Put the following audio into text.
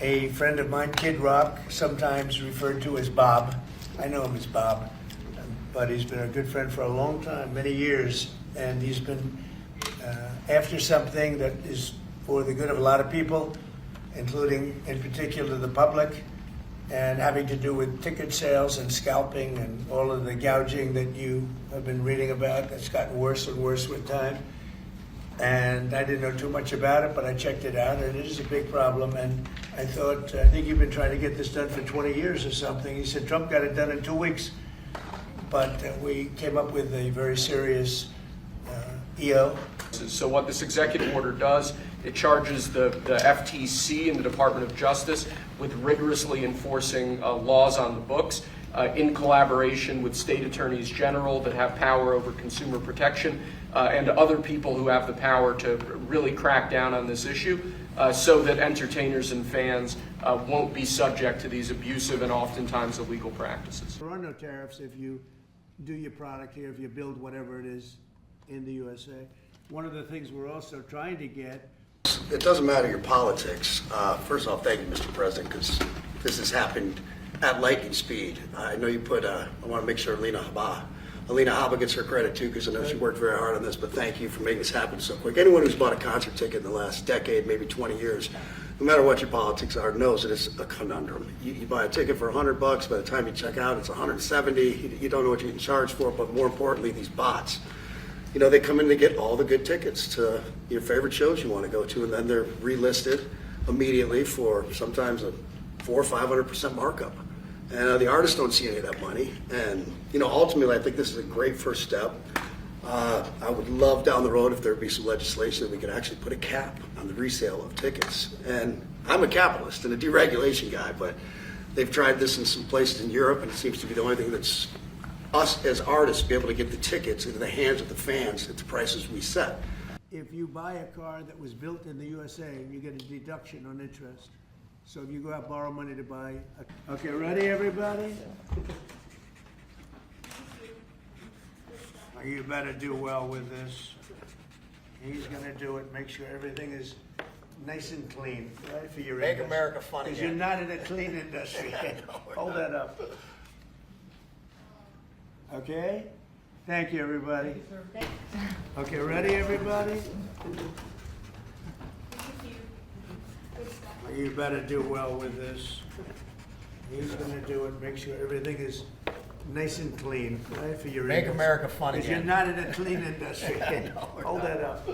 a friend of mine, Kid Rock, sometimes referred to as Bob. I know him as Bob, but he's been a good friend for a long time, many years, and he's been after something that is for the good of a lot of people, including, in particular, the public, and having to do with ticket sales and scalping and all of the gouging that you have been reading about. That's gotten worse and worse with time. And I didn't know too much about it, but I checked it out, and it is a big problem. And I thought, I think you've been trying to get this done for 20 years or something. He said Trump got it done in 2 weeks. But we came up with a very serious EO. So what this executive order does, it charges the FTC and the Department of Justice with rigorously enforcing laws on the books in collaboration with state attorneys general that have power over consumer protection and other people who have the power to really crack down on this issue so that entertainers and fans won't be subject to these abusive and oftentimes illegal practices. There are no tariffs if you do your product here, if you build whatever it is in the USA. One of the things we're also trying to get. It doesn't matter your politics. First off, thank you, Mr. President, because this has happened at lightning speed. I know you put, I want to make sure Alina Habba gets her credit too, because I know she worked very hard on this, but thank you for making this happen so quick. Anyone who's bought a concert ticket in the last decade, maybe 20 years, no matter what your politics are, knows that it's a conundrum. You buy a ticket for $100, by the time you check out, it's $170. You don't know what you're getting charged for, but more importantly, these bots. You know, they come in to get all the good tickets to your favorite shows you want to go to, and then they're relisted immediately for sometimes a 400% or 500% markup. And the artists don't see any of that money. And, you know, ultimately, I think this is a great first step. I would love down the road if there would be some legislation that we could actually put a cap on the resale of tickets. And I'm a capitalist and a deregulation guy, but they've tried this in some places in Europe, and it seems to be the only thing that's us as artists be able to get the tickets into the hands of the fans at the prices we set. If you buy a car that was built in the USA, you get a deduction on interest. So if you go out and borrow money to buy okay, ready everybody? You better do well with this. He's gonna do it, make sure everything is nice and clean, right, for your Make industry. America funny Because you're again. not in a clean industry. Hold that up. Okay? Thank you, everybody. Okay, ready, everybody? You better do well with this. He's gonna do it, make sure everything is nice and clean, right, for your Make industry. America funny Because you're again. not in a clean industry. Hold that up.